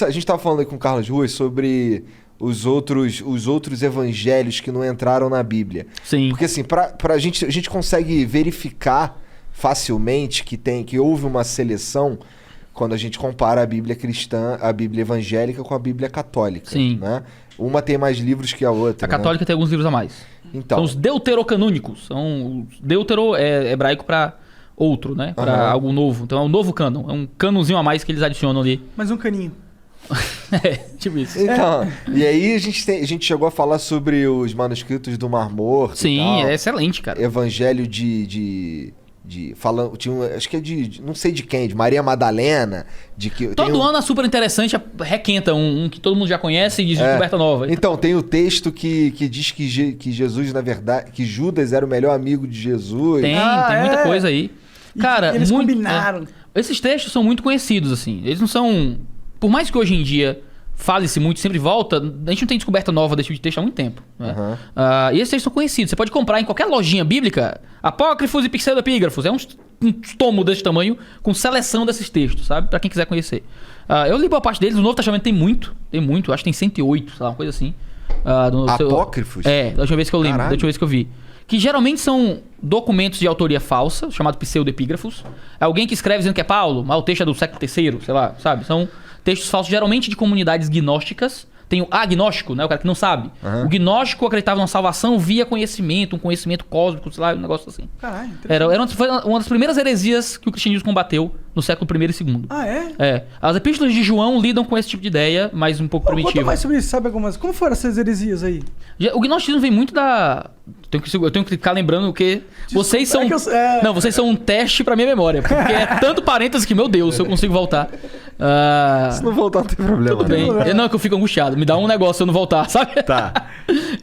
a gente tava falando aí com o Carlos Ruas sobre os outros evangelhos que não entraram na Bíblia. Sim. Porque assim, a gente consegue verificar facilmente que houve uma seleção quando a gente compara a Bíblia cristã, a Bíblia evangélica com a Bíblia católica. Sim. Né? Uma tem mais livros que a outra. A católica tem alguns livros a mais. Então. São os deuterocanônicos. Deutero é hebraico para outro, né? Para algo novo. Então é um novo cânon. É um cânonzinho a mais que eles adicionam ali. Mais um caninho. Tipo isso. Então, e aí a gente chegou a falar sobre os manuscritos do Mar Morto. Sim, é excelente, cara. Evangelho falando, acho que é não sei de quem, de Maria Madalena, de que todo ano é super interessante, requenta um que todo mundo já conhece e diz descoberta nova. Então, tem o texto que diz que Jesus, na verdade, que Judas era o melhor amigo de Jesus. Tem muita coisa aí. Cara, eles combinaram. Esses textos são muito conhecidos, assim. Eles não são... Por mais que hoje em dia fale-se muito, sempre volta, a gente não tem descoberta nova desse tipo de texto há muito tempo. Né? E esses textos são conhecidos. Você pode comprar em qualquer lojinha bíblica, apócrifos e pseudoepígrafos. É um tomo desse tamanho com seleção desses textos, sabe? Pra quem quiser conhecer. Eu li boa parte deles. O Novo Testamento tem muito. Acho que tem 108, sei lá, uma coisa assim. Apócrifos? Da última vez que eu lembro, da última vez que eu vi. Que geralmente são documentos de autoria falsa, chamado pseudoepígrafos. É alguém que escreve dizendo que é Paulo, mas o texto é do século III, sei lá, sabe? São textos falsos, geralmente de comunidades gnósticas. Tem o agnóstico, né? O cara que não sabe. O gnóstico acreditava na salvação via conhecimento, um conhecimento cósmico, sei lá, um negócio assim. Caralho, foi uma das primeiras heresias que o cristianismo combateu no século I e II. Ah, é? As epístolas de João lidam com esse tipo de ideia, mas um pouco primitiva. Conta mais sobre isso, sabe algumas... Como foram essas heresias aí? O gnosticismo vem muito da... Eu tenho que ficar lembrando que vocês são... Não, vocês são um teste pra minha memória. Porque é tanto parênteses que, meu Deus, se eu consigo voltar. Se não voltar, não tem problema. Tudo bem. Não, é que eu fico angustiado. Me dá um negócio se eu não voltar, sabe? Tá.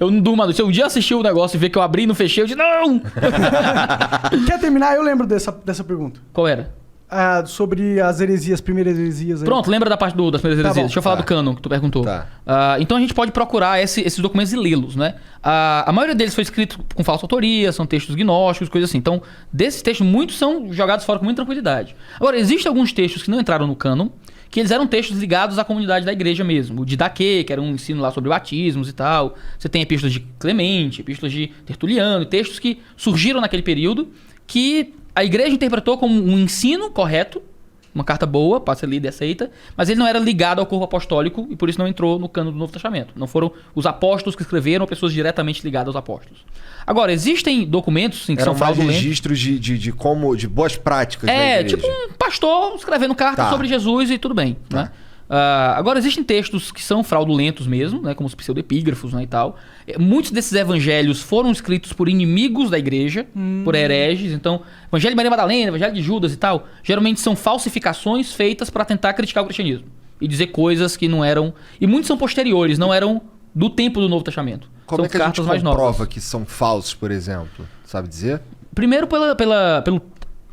Eu não durmo. Se eu um dia assistir o negócio e ver que eu abri e não fechei, eu digo, não! Quer terminar? Eu lembro dessa pergunta. Qual era? Sobre as heresias, primeiras heresias aí. Pronto, lembra da parte das primeiras heresias. Bom, Deixa eu falar do cânon que tu perguntou. Tá. Então a gente pode procurar esses documentos e lê-los, né? A maioria deles foi escrito com falsa autoria, são textos gnósticos, coisas assim. Então, desses textos, muitos são jogados fora com muita tranquilidade. Agora, existem alguns textos que não entraram no cânon, que eles eram textos ligados à comunidade da igreja mesmo. O Didaquê, que era um ensino lá sobre batismos e tal. Você tem epístolas de Clemente, epístolas de Tertuliano, textos que surgiram naquele período, que a igreja interpretou como um ensino correto, uma carta boa, pode ser lida e aceita, mas ele não era ligado ao corpo apostólico e por isso não entrou no cânon do Novo Testamento. Não foram os apóstolos que escreveram ou pessoas diretamente ligadas aos apóstolos. Agora, existem documentos sim, que são fraudulentos. Registros de boas práticas da igreja. Tipo um pastor escrevendo cartas sobre Jesus e tudo bem, né? Agora, existem textos que são fraudulentos mesmo, né, como os pseudoepígrafos, né, e tal. Muitos desses evangelhos foram escritos por inimigos da igreja, por hereges. Então, Evangelho de Maria Madalena, Evangelho de Judas e tal, geralmente são falsificações feitas para tentar criticar o cristianismo e dizer coisas que não eram... E muitos são posteriores, não eram do tempo do Novo Testamento. Como são é que cartas a gente mais novas. comprova que são falsos, por exemplo? Sabe dizer? Primeiro pelo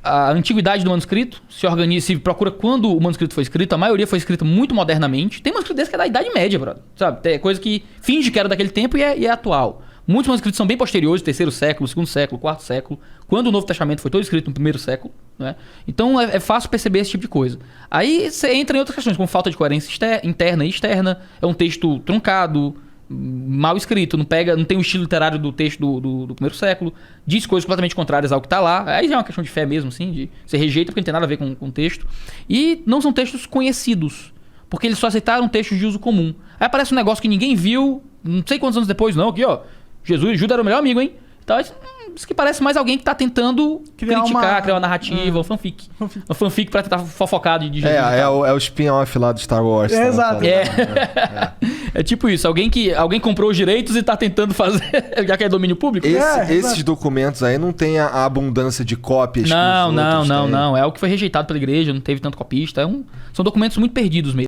a antiguidade do manuscrito, se procura quando o manuscrito foi escrito, a maioria foi escrita muito modernamente. Tem manuscrito desse que é da Idade Média, brother, sabe? Tem coisa que finge que era daquele tempo e é atual. Muitos manuscritos são bem posteriores, terceiro século, segundo século, quarto século, quando o Novo Testamento foi todo escrito no primeiro século, né? Então é fácil perceber esse tipo de coisa. Aí você entra em outras questões, como falta de coerência interna e externa, é um texto truncado, mal escrito, não tem o estilo literário do texto do primeiro século, diz coisas completamente contrárias ao que está lá. Aí já é uma questão de fé mesmo, assim, de você rejeita porque não tem nada a ver com o texto. E não são textos conhecidos, porque eles só aceitaram textos de uso comum. Aí aparece um negócio que ninguém viu, não sei quantos anos depois, não, aqui ó, Jesus e Judas era o melhor amigo, hein? Então isso que parece mais alguém que tá tentando criar uma narrativa, uma fanfic. Uma fanfic pra tentar fofocar de Jesus. É o spin-off lá do Star Wars. Exato. É tipo isso, alguém comprou os direitos e tá tentando fazer, já que é domínio público. Esses documentos aí não tem a abundância de cópias. Não. É algo que foi rejeitado pela igreja, não teve tanto copista. São documentos muito perdidos mesmo.